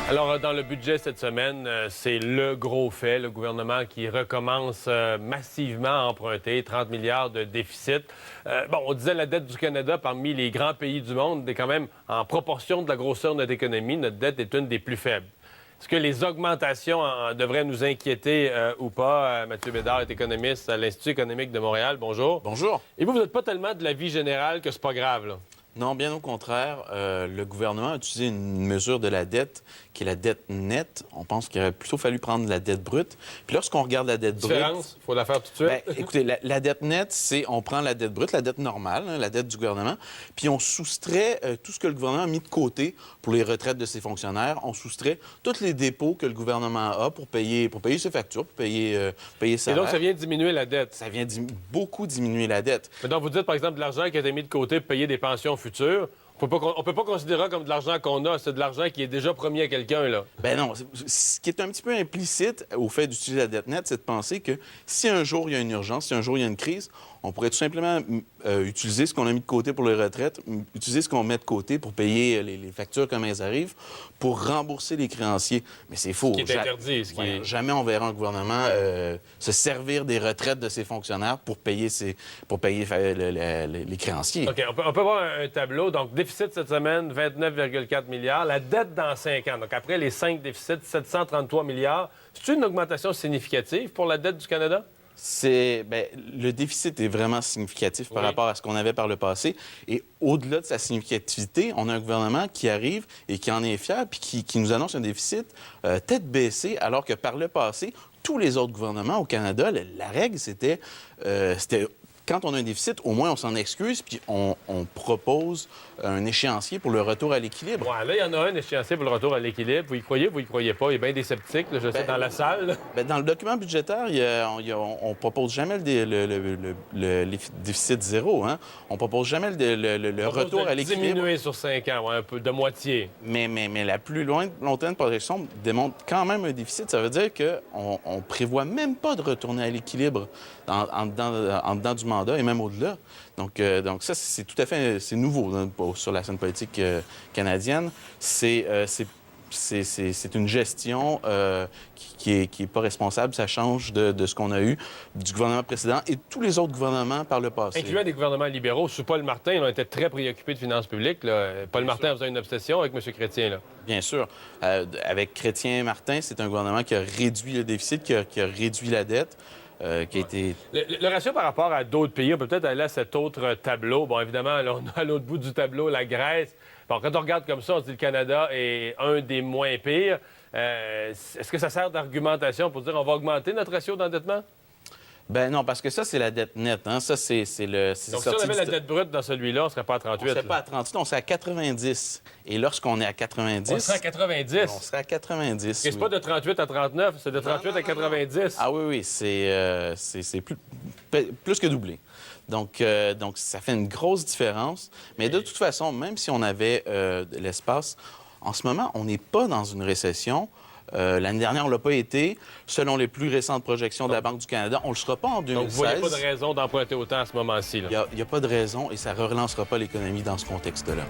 Alors, dans le budget cette semaine, c'est le gros fait. Le gouvernement qui recommence massivement à emprunter, 30 milliards de déficit. On disait la dette du Canada parmi les grands pays du monde est quand même, en proportion de la grosseur de notre économie, notre dette est une des plus faibles. Est-ce que les augmentations devraient nous inquiéter ou pas? Mathieu Bédard est économiste à l'Institut économique de Montréal. Bonjour. Bonjour. Et vous n'êtes pas tellement de l'avis général que c'est pas grave, là? Non, bien au contraire. Le gouvernement a utilisé une mesure de la dette qui est la dette nette. On pense qu'il aurait plutôt fallu prendre la dette brute. Puis lorsqu'on regarde la dette brute... Différence? Il faut la faire tout de suite? Écoutez, la dette nette, c'est on prend la dette brute, la dette normale, la dette du gouvernement, puis on soustrait tout ce que le gouvernement a mis de côté pour les retraites de ses fonctionnaires. On soustrait tous les dépôts que le gouvernement a pour payer ses factures, pour payer ses Et donc, salaires. ça vient diminuer la dette? Ça vient beaucoup diminuer la dette. Mais donc, vous dites, par exemple, de l'argent qui a été mis de côté pour payer des pensions futures. On peut pas considérer comme de l'argent qu'on a, c'est de l'argent qui est déjà promis à quelqu'un, là. Ben non. Ce qui est un petit peu implicite au fait d'utiliser la dette nette, c'est de penser que si un jour il y a une urgence, si un jour il y a une crise, on pourrait tout simplement utiliser ce qu'on a mis de côté pour les retraites, utiliser ce qu'on met de côté pour payer les factures comme elles arrivent, pour rembourser les créanciers. Mais c'est faux. Ce qui est interdit. Jamais on verra un gouvernement se servir des retraites de ses fonctionnaires pour payer les créanciers. OK, on peut voir un tableau. Donc, déficit cette semaine, 29,4 milliards. La dette dans 5 ans. Donc, après les 5 déficits, 733 milliards. C'est une augmentation significative pour la dette du Canada? Le déficit est vraiment significatif par rapport à ce qu'on avait par le passé. Et au-delà de sa significativité, on a un gouvernement qui arrive et qui en est fier, puis qui nous annonce un déficit tête baissée, alors que par le passé, tous les autres gouvernements au Canada, la règle, c'était quand on a un déficit, au moins on s'en excuse, puis on propose un échéancier pour le retour à l'équilibre. Ouais, là, il y en a un échéancier pour le retour à l'équilibre. Vous y croyez pas? Il y a bien des sceptiques, là, je sais, dans la salle. Dans le document budgétaire, on propose jamais le déficit zéro. Hein? On propose jamais le retour à l'équilibre. Diminuer sur 5 ans, un peu de moitié. Mais la plus lointaine projection démontre quand même un déficit. Ça veut dire qu'on ne prévoit même pas de retourner à l'équilibre en dedans du mandat et même au-delà. Donc ça, c'est tout à fait nouveau sur la scène politique canadienne. C'est une gestion qui est pas responsable. Ça change de ce qu'on a eu du gouvernement précédent et de tous les autres gouvernements par le passé. Incluant des gouvernements libéraux. Sous Paul Martin, ils ont été très préoccupés de finances publiques, là. Paul Martin faisait une obsession avec M. Chrétien, là. Bien sûr. Avec Chrétien-Martin, c'est un gouvernement qui a réduit le déficit, qui a réduit la dette. Qui a été... Le ratio par rapport à d'autres pays, on peut peut-être aller à cet autre tableau. Bon, évidemment, là, on a à l'autre bout du tableau la Grèce. Bon, quand on regarde comme ça, on se dit que le Canada est un des moins pires. Est-ce que ça sert d'argumentation pour dire on va augmenter notre ratio d'endettement? Ben non, parce que ça, c'est la dette nette. Hein? Ça, c'est le... Donc, si on avait la dette brute dans celui-là, on ne serait pas à 38. On ne serait pas à 38, on serait à 90. Et lorsqu'on est à 90... On serait à 90? On serait à 90, c'est pas de 38 à 39, c'est de 38 à 90. Ah oui, c'est plus que doublé. Donc, ça fait une grosse différence. Mais de toute façon, même si on avait de l'espace, en ce moment, on n'est pas dans une récession. L'année dernière, on ne l'a pas été. Selon les plus récentes projections de la Banque du Canada, on ne le sera pas en 2016. Donc, vous voyez pas de raison d'emprunter autant à ce moment-ci, là? Il n'y a pas de raison et ça ne relancera pas l'économie dans ce contexte-là.